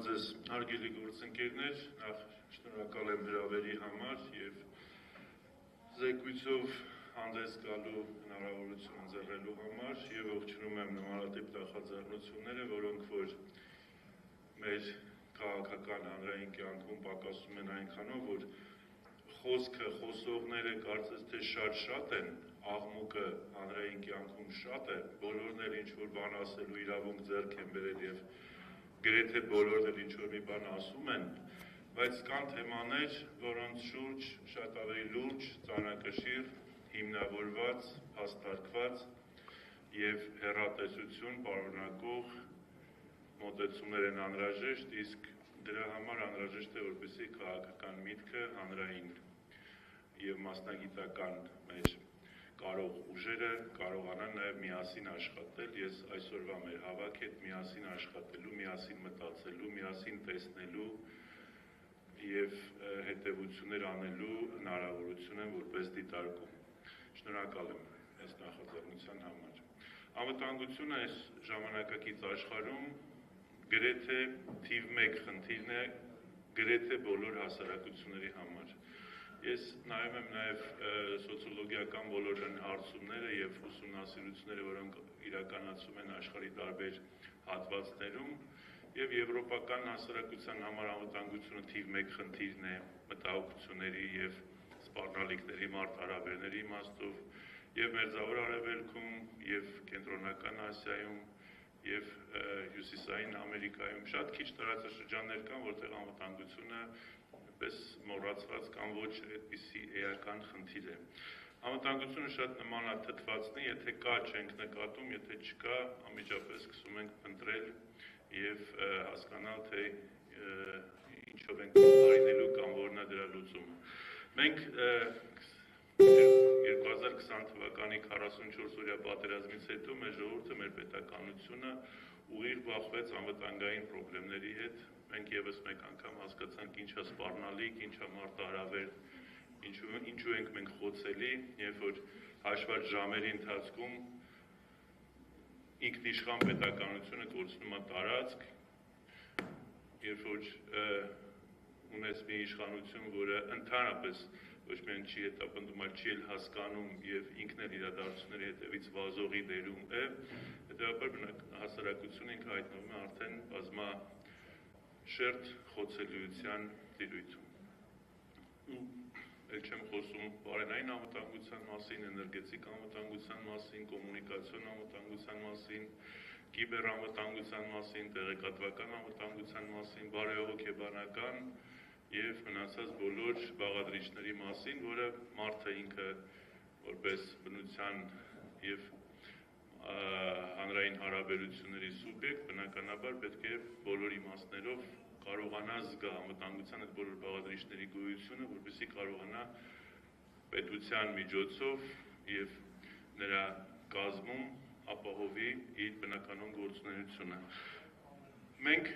ձեզ հարգելի գործընկերներ, նախ շնորհակալ եմ հրավերի համար եւ զեկույցով հանդես գալու հնարավորություն ընձեռելու համար եւ ողջունում եմ նմանատիպ նախաձեռնությունները, որոնք որ մեր քաղաքական հանրային կյանքում պակասում են այնքանով, որ խոսքը, խոսողները կարծես թե շատ են, աղմուկը հանրային կյանքում շատ է, բոլորն էլ ինչ-որ բան ասելու իրավունք ձեռք են բերել եւ գրեթե բոլորն էլ ինչ-որ մի բան ասում են, բայց կան թեմաներ, որոնց շուրջ շատ ավելի լուրջ, ծանրակշիռ, հիմնավորված, հաստարկված եւ հեռատեսություն պարունակող մոտեցումներ են անհրաժեշտ, իսկ դրա համար անհրաժեշտ է, որպեսզի քաղաքական միտքը հանրային եւ մասնագիտական մեր կարող ուժերը կարողանան նաեւ միասին աշխատել, ես այսօրվա մեր հավաք հետ միասին աշխատելու, միասին մտածելու, միասին տեսնելու եւ հետեւություններ անելու հնարավորություն եմ որպես դիտարկում։ Շնորհակալ եմ այս նախաձեռնության համար։ Անվտանգությունը այս ժամանակակից աշխարհում գրեթե թիվ 1 խնդիրն է գրեթե բոլոր հասարակությունների համար։ Ես նայում եմ նաև սոցիոլոգիական ոլորտային հարցումները եւ ուսումնասիրությունները, որոնք իրականացում են աշխարհի տարբեր հատվածներում, եւ եվրոպական հասարակության համար անվտանգությունը թիվ 1 խնդիրն է մտահոգությունների եւ սպառնալիքների մարտահրավերների իմաստով, եւ Մերձավոր Արևելքում, եւ Կենտրոնական Ասիայում, եւ Հյուսիսային Ամերիկայում շատ քիչ տարածաշրջաններ կան, որտեղ անվտանգությունը պես մոռացված կամ ոչ այդպիսի էական խնդիր է։ Անվտանգությունը շատ նման է թթվածնի, եթե կա չենք նկատում, եթե չկա, անմիջապես սկսում ենք փնտրել եւ հասկանալ, թե ինչով ենք բարինելու կամ որն է դրա լուծումը։ Մենք 2020 թվականի 44-օրյա պատերազմից հետո մեր ժողովուրդը, մեր պետականությունը ուղիղ բախվեց անվտանգային խնդիրների հետ։ Մենք եւս մեկ անգամ հասկացանք ինչ է սպառնալիք, ինչ է մարտահրավեր, ինչու ենք մենք խոցելի, երբ որ հաշված ժամերի ընթացքում ինքնիշխան պետականությունը կորցնում է տարածք, երբ որ ունես մի իշխանություն, որը ընդհանրապես ոչ միայն չի հետապնդում, այլ չի էլ հասկանում եւ ինքն էլ իրադարձությունների հետևից վազողի դերում է, հետեւաբար հասարակությունը ինքը հայտնվում է արդեն բազմաշերտ խոցելիության տիրույթում։ Էլ չեմ խոսում բարենային անվտանգության մասին, էներգետիկ անվտանգության մասին, կոմունիկացիոն անվտանգության մասին, կիբեր անվտանգության մասին, տեղեկատվական անվտանգության մասին, բարեհոգեբանական եւ մնացած բոլոր բաղադրիչների մասին, որը մարդը ինքը որպես բնության եւ հանրային հարաբերությունների սուբյեկտ բնականաբար պետք է բոլոր իմաստներով կարողանա զգա անվտանգության այդ բոլոր բաղադրիչների գոյությունը, որպեսզի կարողանա պետության միջոցով եւ նրա կազմում ապահովի իր բնականոն գործունեությունը։ Մենք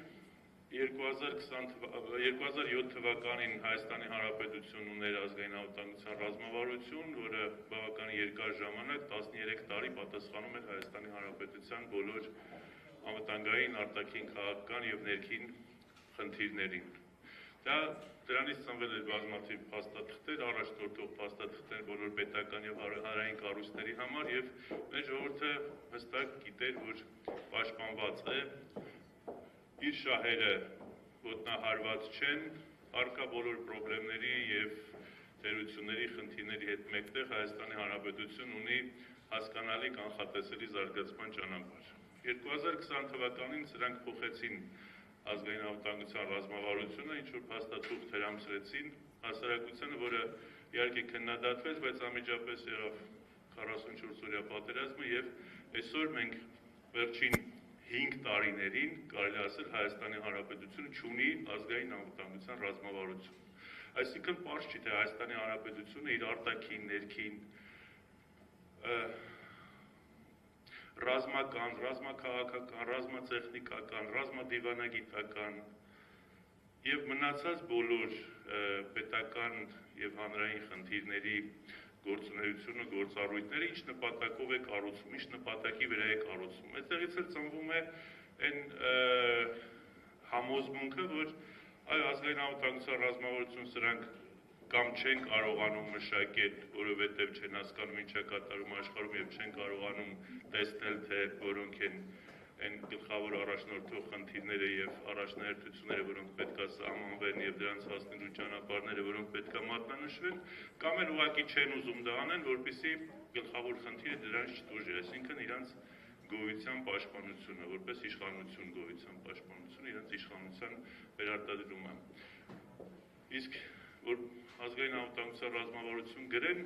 2007 թվականին Հայաստանի Հանրապետությունն ուներ ազգային անվտանգության ռազմավարություն, որը բավական երկար ժամանակ 13 տարի պատասխանում էր Հայաստանի Հանրապետության բոլոր անվտանգային, արտաքին, քաղաքական եւ ներքին խնդիրներին։ Դրանից ծնվել էր բազմաթիվ փաստաթղթեր, առաջնորդող փաստաթղթեր բոլոր պետական եւ հանրային կառույցների համար եւ մեր ժողովուրդը հստակ գիտեր, որ պաշտպանված է, իր շահերը ոտնահարված չեն, առկա բոլոր խնդիրների եւ թերությունների խնդիրների հետ մեկտեղ Հայաստանի Հանրապետությունն ունի հասկանալի կանխատեսելի զարգացման ճանապարհ։ 2020 թվականին սրանք փոխեցին ազգային անվտանգության ռազմավարությունը, ինչ որ փաստաթուղթ հրամցրեցին հասարակությանը, որը իհարկե քննադատվեց, բայց անմիջապես եղավ 44-օրյա պատերազմը եւ այսօր մենք վերջին 5 տարիներին կարելի ասել Հայաստանի Հանրապետությունը չունի ազգային անվտանգության ռազմավարություն։ Այսինքն պարզ չի, թե Հայաստանի Հանրապետությունը իր արտաքին, ներքին, ռազմական, ռազմաքաղաքական, ռազմատեխնիկական, ռազմադիվանագիտական եւ մնացած բոլոր պետական եւ հանրային խնդիրների գործունեությունը, գործառույթները ինչ նպատակով է կառուցվում, ինչ նպատակի վրա է կառուցվում։ Այդտեղից էլ ծնվում է այն համոզմունքը, որ այ ազգային անվտանգության ռազմավարություն սրանք կամ չեն կարողանում մշակել, որովհետև չեն հասկանում ինչ է կատարում աշխարհում եւ չեն կարողանում տեսնել, թե որոնք են այն գլխավոր առաջնորդող խնդիրները եւ առաջնահերթությունները, որոնք պետք է սահմանվեն եւ դրանց հասնելու ճանապարհները, որոնք պետք է մատնանշվեն, կամ էլ ուղղակի չեն ուզում դա անեն, որպեսզի գլխավոր խնդիրը դրանց չտուժի, այսինքն իրանց գոյության պաշտպանությունը, որպես իշխանություն գոյության պաշտպանությունը, իրանց իշխանության վերարտադրումը։ Իսկ որ ազգային անվտանգության ռազմավարություն գրեն,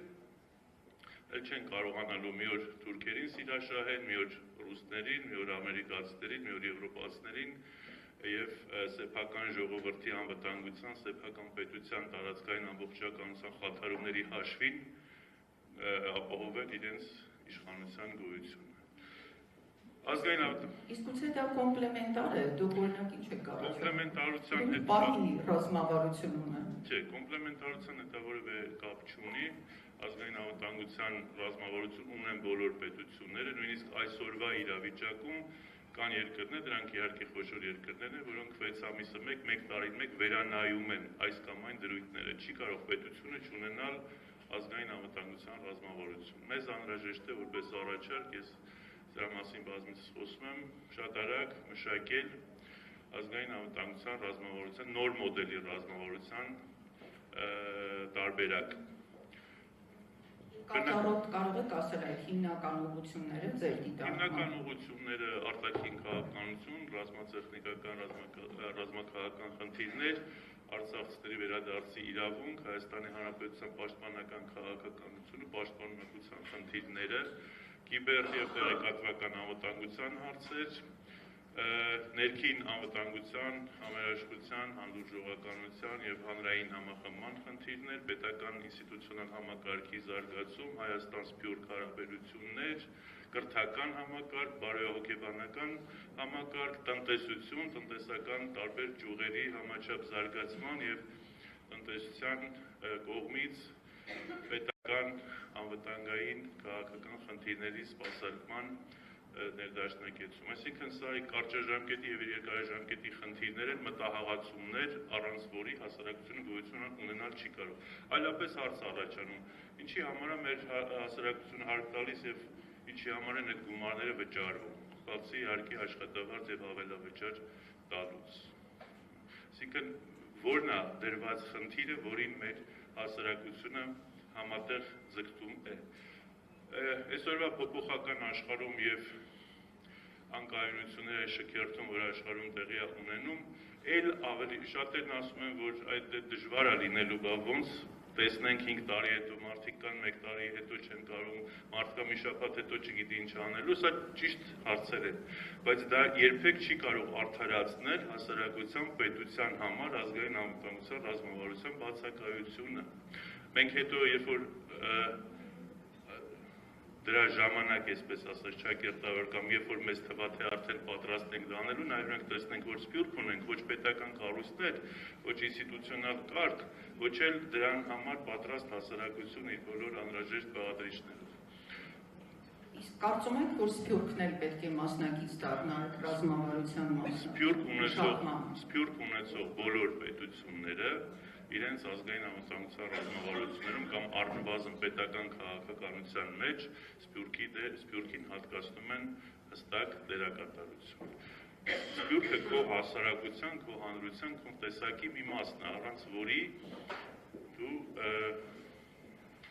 էլ չեն կարողանալու մի օր թուրքերին սիրաշահեն, մի օր ռուսներին, մի օր ամերիկացիներին, մի օր եվրոպացիներին եւ սեփական ժողովրդի անվտանգության, սեփական պետության տարածքային ամբողջականության խաթարումների հաշվին ապահովել իրենց իշխանության գոյությունը։ Իսկ գուցե դա կոմպլեմենտար է, դուք օրինակ ինչ եք կարծում։ Կոմպլեմենտարության հետ պահի ռազմավարություն ունեն։ Չէ, կոմպլեմենտարության հետ որևէ կապ չունի, ազգային անվտանգության ռազմավարություն ունեն բոլոր պետությունները, նույնիսկ այսօրվա իրավիճակում կան երկրներ, դրանք իհարկե խոշոր երկրներ են, որոնք 6 ամիսը մեկ տարին մեկ վերանայում են այս կամ այն դրույթները, չի կարող պետությունը չունենալ ազգային անվտանգության ռազմավարություն։ Մեզ անհրաժեշտ է որպես առաջարկ, ես դրա մասին բազմիցս խոսում եմ, շատ արագ մշակել ազգային անվտանգության ռազմավարության, նոր մոդելի ռազմավարության տարբերակ։ Կատարոտ կարող եք ասել այդ հիմնական ուղղությունները ձեր դիտարկման։ Հիմնական ուղղությունները արտաքին քաղաքականություն, ռազմատեխնիկական, ռազմաքաղաքական խնդիրներ, արցախցիների վերադարձի իրավունք, Հայաստանի Հանրապետության պաշտպանական քաղաքականությունը, պաշտպանության խնդիրները, կիբեր եւ տեղեկատվական անվտանգության հարցեր, ներքին անվտանգության, համերաշխության, հանդուրժողականության եւ հանրային համախմբման խնդիրներ, պետական ինստիտուցիոնալ համակարգի զարգացում, Հայաստան-Սփյուռք հարաբերություններ, կրթական համակարգ, բարոյահոգեբանական համակարգ, տնտեսություն, տնտեսական տարբեր ճյուղերի համաչափ զարգացման եւ տնտեսության կողմից պետական անվտանգային քաղաքական խնդիրների սպասարկման ներդաշնակեցում, այսինքն սա կարճաժամկետի եւ երկարաժամկետի խնդիրներ են, մտահղացումներ, առանց որի հասարակությունը գոյություն ունենալ չի կարող։ Այլապես հարց առաջանում, ինչի համար է մեր հասարակությունը հարկ տալիս եւ ինչի համար են այդ գումարները վճարվում, բացի իհարկե աշխատավարձ եւ ավելավճար տալուց։ Այսինքն որն է դրված խնդիրը, որին մեր հասարակությունը համատեղ ձգտում է։ Այսօրվա փոփոխական աշխարհում եւ անկայունությունների շքերթում, որ աշխարհում տեղի է ունենում, ել ավելի շատերն ասում են, որ այդ դժվար է լինելու, բա ոնց տեսնենք 5 տարի հետո մարդիկ կան, 1 տարի հետո չեն կարող, մարդկա մի շաբաթ հետո չգիտի ինչ անելու, սա ճիշտ հարցեր են, բայց դա երբեք չի կարող արդարացնել հասարակության, պետության համար ազգային անվտանգության ռազմավարության բացակայությունը։ Մենք հետո, երբ որ դրա ժամանակ, այսպես ասած, ճակերտավոր կամ երբ որ մեզ թվա թե արդեն պատրաստ ենք դանելու, նայենք տեսնենք, որ Սփյուռք ունենք, ոչ պետական կառույցներ, ոչ ինստիտուցիոնալ կարգ, ոչ էլ դրան համար պատրաստ հասարակություն իր բոլոր անհրաժեշտ բաղադրիչներով։ Իսկ կարծում եք, որ Սփյուռքն էլ պետք է մասնակից դառնալ ռազմավարության մասնակից։ Սփյուռք ունեցող բոլոր պետությունները իրենց ազգային անվտանգության ռազմավարություններում կամ առնվազն պետական քաղաքականության մեջ Սփյուռքին հատկացնում են հստակ դերակատարություն։ Սփյուռքը քո հասարակության, քո հանրության, քո տեսակի մի մասն է, առանց որի դու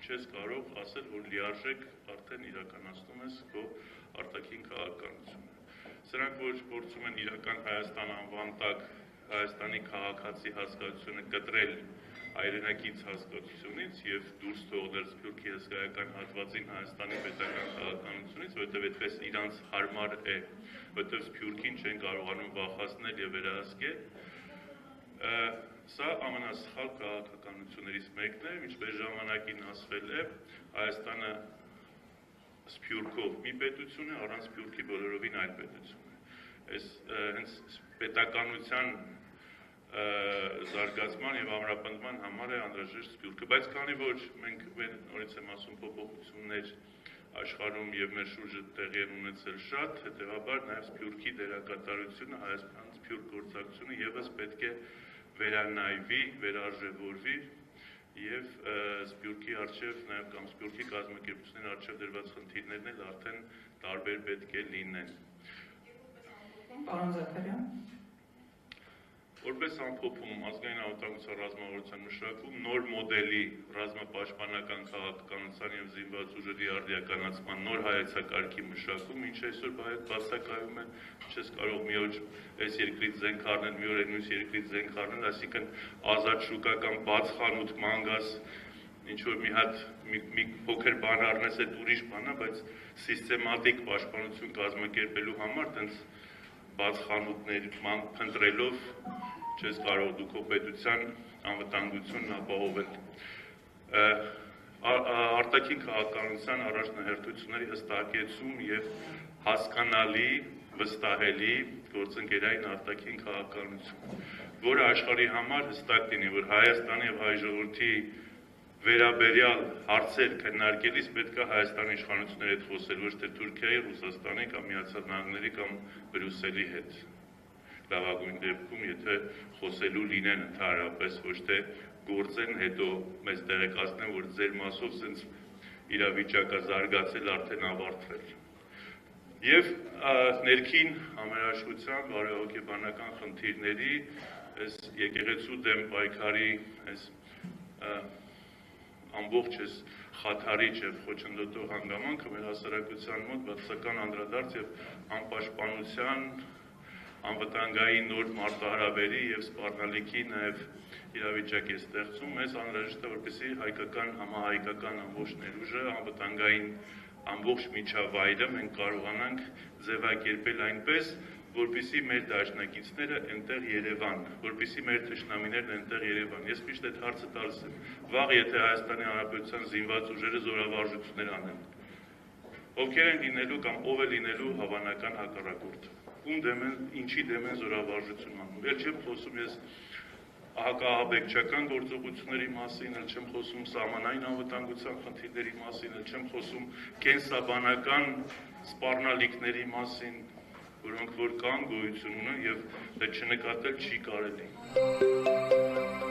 չես կարող ասել, որ լիարժեք արդեն իրականացնում ես քո արտաքին քաղաքականությունը։ Սրանք, որ փորձում են իրական Հայաստան անվան տակ Հայաստանի քաղաքացի հասկացությունը կտրել հայրենակից հասկացությունից եւ դուրս թողնել Սփյուռքի հսկայական հատվածին Հայաստանի պետական քաղաքականությունից, որովհետեւ այդպես իրանց հարմար է, որովհետեւ Սփյուռքին չեն կարողանում վախացնել եւ վերահսկել։ Սա ամենասխալ քաղաքականություններից մեկն է, ինչպես ժամանակին ասվել է, Հայաստանը Սփյուռքով մի պետություն է, առանց Սփյուռքի բոլորովին այլ պետություն է։ Այս հենց պետականության զարգացման եւ ամրապնդման համար է անհրաժեշտ Սփյուռքը, բայց քանի որ մենք նորից եմ ասում փոփոխություններ աշխարհում եւ մեր շուրջը տեղի են ունեցել շատ, հետեւաբար նաեւ Սփյուռքի դերակատարությունը Հայաստան սփյուռք գործակցությունը եւս պետք է վերանայվի, վերարժևորվի եւ Սփյուռքի արչեւ նաեւ կամ Սփյուռքի կազմակերպությունների արչեւ դրված խնդիրներն էլ արդեն տարբեր պետք է լինեն։ Պարոն Զաքարյան, որպես ամփոփում ազգային անվտանգության ռազմավարության մշակում նոր մոդելի ռազմապաշտպանական քաղաքականության եւ զինված ուժերի արդիականացման նոր հայեցակարգի մշակում, ինչը այսօր բացակայում է, չես կարող մի օր այս երկրից զենք առնել, մի օր մյուս երկրից զենք առնել, այսինքն ազատ շուկա կամ բաց խանութ մանգաս, ինչ որ մի հատ մի փոքր բան առնես, այդ ուրիշ բան է, բայց սիստեմատիկ պաշտպանություն կազմակերպելու համար տենց բաց խանութներ փնտրելով չես կարող դու քո պետության անվտանգությունն ապահովել։ Արտաքին քաղաքականության առաջնահերթությունների հստակեցում եւ հասկանալի, վստահելի գործընկերային արտաքին քաղաքականություն, որը աշխարհի համար հստակ լինի, որ Հայաստանի եւ հայ ժողովրդի վերաբերյալ հարցեր քննարկելիս պետք է Հայաստանի իշխանությունների հետ խոսել, ոչ թե Թուրքիայի, Ռուսաստանի կամ Միացյալ Նահանգների կամ Բրյուսելի հետ։ Լավագույն դեպքում, եթե խոսելու լինեն ընդհանրապես, ոչ թե գործեն, հետո մեզ տեղեկացնեն, որ ձեր մասով սենց իրավիճակը զարգացել, արդեն ավարտվել։ Եվ ներքին համերաշխության բարեհոգեբանական խնդիրների, այս եկեղեցու դեմ պայքարի, այս ամբողջ այս խաթարիչ եւ խոչընդոտող հանգամանքը մեր հասարակության մոտ բացասական անդրադարձ եւ անպաշտպանության, անվտանգային նոր մարտահրավերի եւ սպառնալիքի նաեւ իրավիճակ է ստեղծում, մեզ անհրաժեշտ է, որպեսզի հայկական, համահայկական ամբողջ ներուժը, անվտանգային ամբողջ միջավայրը մենք կարողանանք ձևակերպել այնպես, որպեսզի մեր դաշնակիցները այնտեղ Երևան, որպեսզի մեր թշնամիներն այնտեղ Երևան։ Ես միշտ այդ հարցը տալիս եմ, վաղ եթե Հայաստանի Հանրապետության զինված ուժերը զորավարժություններ անեն, ովքեր են լինելու կամ ով է լինելու հավանական հակառակորդը, ում դեմ են, ինչի դեմ են զորավարժություն անում։ Էլ չեմ խոսում ես հակահաբեկչական գործողությունների մասին, էլ չեմ խոսում սահմանային անվտանգության խնդիրների մասին, էլ չեմ խոսում կենսաբանական սպառնալիքների մասին, որոնք որ կան, գոյություն ունեն եւ դա չնկատել չի կարելի։